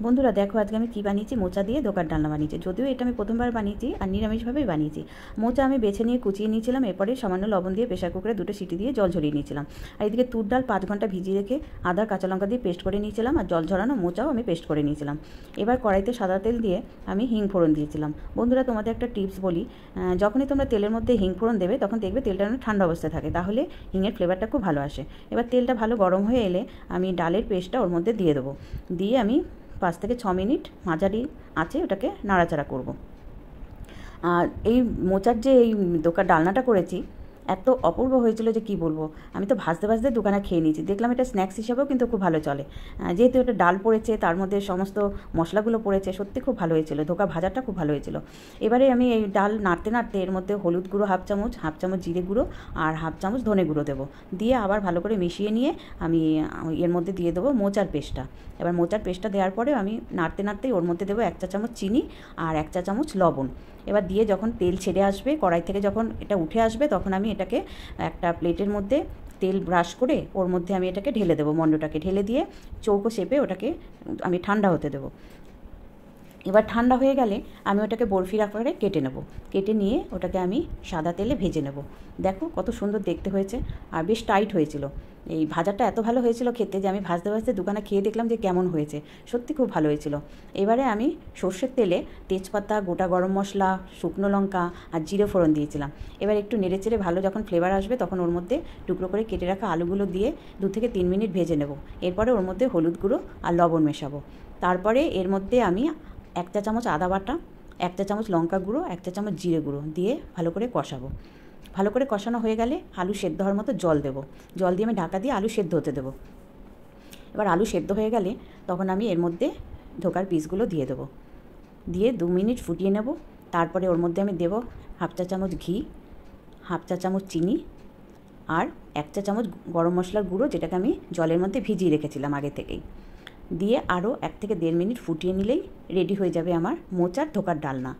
বন্ধুরা দেখো, আজকে আমি কী বানিয়েছি, মোচা দিয়ে ধোকার ডালনা বানিয়েছি। যদিও এটা আমি প্রথমবার বানিয়েছি আর নিরামিষভাবেই বানিয়েছি। মোচা আমি বেছে নিয়ে কুচিয়ে নিয়েছিলাম, এরপরে সামান্য লবণ দিয়ে প্রেশার কুকারে 2টো সিটি দিয়ে জল ঝরিয়ে নিয়েছিলাম। আর এদিকে তুর ডাল 5 ঘন্টা ভিজিয়ে রেখে আদা কাঁচা লঙ্কা দিয়ে পেস্ট করে নিয়েছিলাম, আর জল ঝরানো মোচাও আমি পেস্ট করে নিয়েছিলাম। এবার কড়াইতে সাদা তেল দিয়ে আমি হিং ফোড়ন দিয়েছিলাম। বন্ধুরা, তোমাদের একটা টিপস বলি, যখনই তোমরা তেলের মধ্যে হিং ফোড়ন দেবে তখন দেখবে তেলটা যেন ঠান্ডা অবস্থায় থাকে, তাহলে হিঙের ফ্লেভারটা খুব ভালো আসে। এবার তেলটা ভালো গরম হয়ে এলে আমি ডালের পেস্টটা ওর মধ্যে দিয়ে দেবো। দিয়ে আমি 5 থেকে 6 মিনিট মাঝারি আঁচে ওটাকে নাড়াচাড়া করব। আর এই মোচার যে এই ডালনাটা করেছি, এত অপূর্ব হয়েছিল যে কি বলবো। আমি তো ভাজতে ভাজতে দোকানে খেয়ে নিয়েছি, দেখলাম এটা স্ন্যাক্স হিসাবেও কিন্তু খুব ভালো চলে। যেহেতু এটা ডাল পড়েছে, তার মধ্যে সমস্ত মশলাগুলো পড়েছে, সত্যি খুব ভালো হয়েছিল। ধোকা ভাজাটা খুব ভালো হয়েছিল। এবারে আমি এই ডাল নাড়তে নাড়তে এর মধ্যে হলুদ গুঁড়ো হাফ চামচ জিরে গুঁড়ো আর হাফ চামচ ধনে গুঁড়ো দেবো। দিয়ে আবার ভালো করে মিশিয়ে নিয়ে আমি এর মধ্যে দিয়ে দেবো মোচার পেস্টটা। এবার মোচার পেস্টটা দেওয়ার পরে আমি নাড়তে নাড়তেই ওর মধ্যে দেবো 1 চা চামচ চিনি আর 1 চা চামচ লবণ। এবার দিয়ে যখন তেল ছেড়ে আসবে, কড়াই থেকে যখন এটা উঠে আসবে, তখন আমি এটাকে একটা প্লেটের মধ্যে তেল ব্রাশ করে ওর মধ্যে আমি এটাকে ঢেলে দেবো। মণ্ডটাকে ঢেলে দিয়ে চৌকো শেপে ওটাকে আমি ঠান্ডা হতে দেবো। এবার ঠান্ডা হয়ে গেলে আমি ওটাকে বরফির আকারে কেটে নেব। কেটে নিয়ে ওটাকে আমি সাদা তেলে ভেজে নেব। দেখো কত সুন্দর দেখতে হয়েছে, আর বেশ টাইট হয়েছিল। এই ভাজাটা এত ভালো হয়েছিল খেতে যে আমি ভাজতে ভাজতে দোকানে খেয়ে দেখলাম যে কেমন হয়েছে। সত্যি খুব ভালো হয়েছিল। এবারে আমি সর্ষের তেলে তেজপাতা, গোটা গরম মশলা, শুকনো লঙ্কা আর জিরে ফোড়ন দিয়েছিলাম। এবার একটু নেড়েচেড়ে ভালো যখন ফ্লেভার আসবে, তখন ওর মধ্যে টুকরো করে কেটে রাখা আলুগুলো দিয়ে 2 থেকে 3 মিনিট ভেজে নেব। এরপরে ওর মধ্যে হলুদ গুঁড়ো আর লবণ মেশাবো। তারপরে এর মধ্যে আমি 1 চা চামচ আদা বাটা, 1 চা চামচ লঙ্কা গুঁড়ো, 1 চা চামচ জিরে গুঁড়ো দিয়ে ভালো করে কষাবো। ভালো করে কষানো হয়ে গেলে আলু সেদ্ধ হওয়ার মতো জল দেবো। জল দিয়ে আমি ঢাকা দিয়ে আলু সেদ্ধ হতে দেবো। এবার আলু সেদ্ধ হয়ে গেলে তখন আমি এর মধ্যে ধোকার পিসগুলো দিয়ে দেবো। দিয়ে 2 মিনিট ফুটিয়ে নেব। তারপরে ওর মধ্যে আমি দেবো হাফ চা চামচ ঘি, হাফ চা চামচ চিনি আর 1 চা চামচ গরম মশলার গুঁড়ো, যেটাকে আমি জলের মধ্যে ভিজিয়ে রেখেছিলাম আগে থেকেই। দিয়ে আরও 1 থেকে 1.5 মিনিট ফুটিয়ে নিলেই রেডি হয়ে যাবে আমার মোচার ধোকার ডালনা।